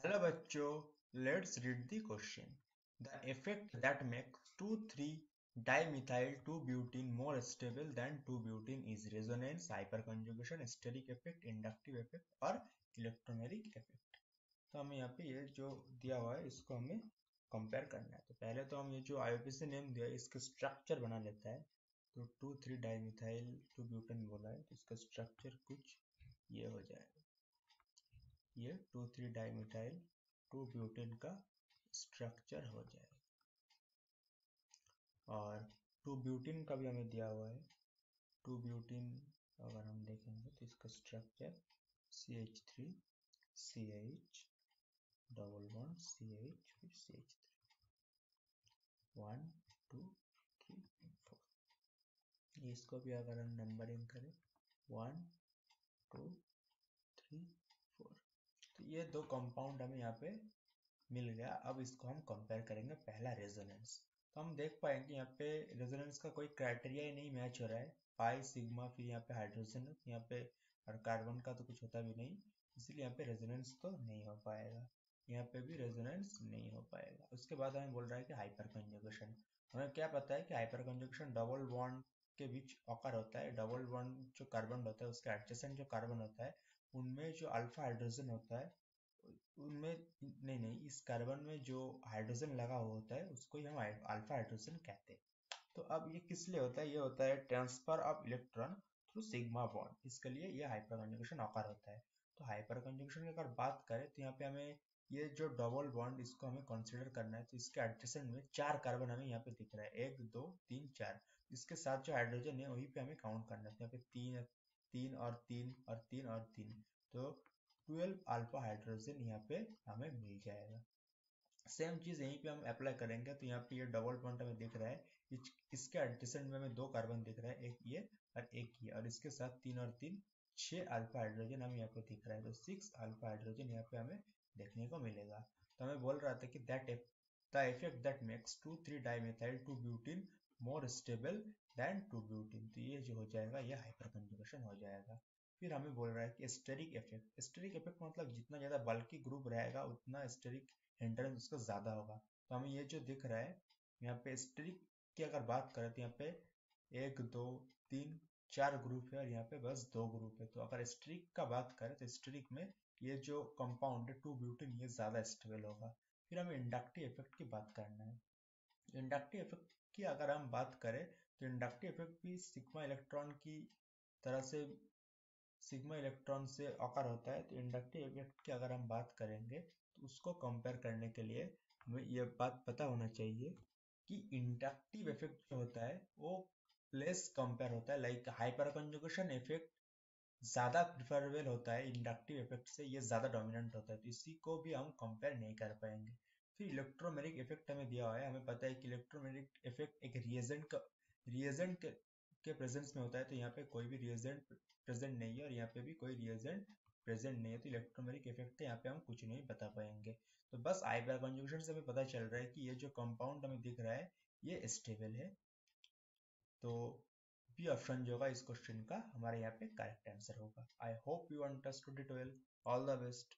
Hello बच्चों, let's read the question. The effect that makes 2,3-dimethyl 2-butene more stable than 2-butene is resonance, hyperconjugation, steric effect, inductive effect और electromeric effect. तो हमें यहाँ पे ये जो दिया हुआ है इसको हमें कंपेयर करना है. तो पहले तो हम ये जो IUPAC नेम दिया है इसका स्ट्रक्चर बना लेता है. तो 2,3-dimethyl 2-butene बोला है तो इसका स्ट्रक्चर कुछ ये हो जाएगा. ये 2,3-डाइमिथाइल 2-ब्यूटेन का स्ट्रक्चर हो जाएगा. और 2-ब्यूटेन का भी हमें दिया हुआ है. 2-ब्यूटेन अगर हम देखेंगे तो इसका structure CH3 CH double bond CH फिर CH3 1 2 3 4. इसको भी अगर हम नंबरिंग करें 1 2 3 4. तो ये दो कंपाउंड हमें यहाँ पे मिल गया. अब इसको हम कंपेयर करेंगे. पहला रेजोनेंस. तो हम देख पाएंगे यहाँ पे रेजोनेंस का कोई क्राइटेरिया ही नहीं मैच हो रहा है. पाई सिग्मा फिर यहाँ पे हाइड्रोजन यहाँ पे और कार्बन का तो कुछ होता भी नहीं, इसलिए यहाँ पे रेजोनेंस तो नहीं हो पाएगा. यहाँ पे भी रेजोनेंस नहीं हो पाएगा. उसके बाद हमें बोल रहा है कि हाइपर कंजुगेशन. हमें क्या पता है कि हाइपर कंजुगेशन डबल बॉन्ड के बीच ऑकर होता है. डबल बॉन्ड जो कार्बन होता है उसके एडजेसेंट जो कार्बन होता है उनमें जो अल्फा हाइड्रोजन होता है उनमें नहीं इस कार्बन में जो हाइड्रोजन लगा हुआ होता है उसको ही हम अल्फा हाइड्रोजन कहते हैं. तो अब ये किस लिए होता है? ये होता है transfer of electron through sigma bond. इसके लिए ये हाइपर कंजुगेशन ऑकर होता है. तो हाइपर कंजुगेशन की अगर बात करें तो यहाँ पे हमें ये जो डबल बॉन्ड इसको हमें कंसीडर करना है. तो इसके एडजेसेंट में 4 कार्बन हमें यहाँ पे दिख रहा है. 1 2 3 4. इसके साथ जो हाइड्रोजन है वहीं पे हमें काउंट करना है. तो यहाँ पे 3 3 और 3 और 3 और 3. तो 12 अल्फा हाइड्रोजन यहाँ पे हमें मिल जाएगा. सेम चीज यहीं पे हम अप्लाई करेंगे. तो यहाँ पे ये डबल बॉन्ड हमें दिख रहा है. इसके एडजेसेंट में हमें 2 कार्बन दिख रहा है, एक ये और एक ये, और इसके साथ 3 और 3 6 अल्फा हाइड्रोजन हमें यहाँ पे दिख रहा है. तो 6 अल्फा हाइड्रोजन यहाँ पे हमें देखने को मिलेगा. तो हमें बोल रहा था कि the effect that makes dimethyl butene more stable than butene. तो ये जो हो जाएगा ये हाइपर कंजुगेशन हो जाएगा. फिर हमें बोल रहा है कि स्टेरिक इफेक्ट. स्टेरिक इफेक्ट मतलब जितना ज्यादा बल्कि ग्रुप रहेगा उतना स्टेरिक हिंड्रेंस उसका ज्यादा होगा. तो हमें ये जो दिख रहा है यहाँ पे स्टेरिक की अगर बात करें तो यहाँ पे 1 2 3 4 ग्रुप है और यहाँ पे बस 2 ग्रुप है. तो अगर स्टेरिक का बात करें तो स्टेरिक में ये जो कंपाउंड है 2-ब्यूटेन ये ज्यादा स्टेबल होगा. फिर हमें इंडक्टिव इफेक्ट की बात करना है. इंडक्टिव इफेक्ट की अगर हम बात करें तो इंडक्टिव इफेक्ट भी सिग्मा इलेक्ट्रॉन की तरह से सिग्मा इलेक्ट्रॉन से ऑकर होता है. तो इंडक्टिव इफेक्ट की अगर हम बात करेंगे तो उसको कंपेयर करने के लिए हमें ये बात पता होना चाहिए कि इंडक्टिव इफेक्ट जो होता है वो लेस कंपेयर होता है. लाइक हाइपर कंजुगेशन इफेक्ट ज्यादा प्रिफरेबल होता है इंडक्टिव इफेक्ट से, ये ज्यादा डोमिनेंट होता है. तो इसी को भी हम कंपेयर नहीं कर पाएंगे. फिर इलेक्ट्रोमेरिक इफेक्ट हमें दिया हुआ है. हमें पता है कि इलेक्ट्रोमेरिक इफेक्ट एक रिएजेंट के प्रेजेंस में होता है. तो यहाँ पे कोई भी रिएजेंट प्रेजेंट नहीं है और यहाँ पे भी कोई रिएजेंट प्रेजेंट नहीं है. तो इलेक्ट्रोमेरिक इफेक्ट का यहाँ पे हम कुछ नहीं बता पाएंगे. तो बस हाइपर कंजुगेशन से हमें पता चल रहा है कि ये जो कंपाउंड हमें दिख रहा है ये स्टेबल है. तो बी ऑप्शन जो होगा इस क्वेश्चन का हमारे यहाँ पे करेक्ट आंसर होगा. I hope you understood it well. All the best.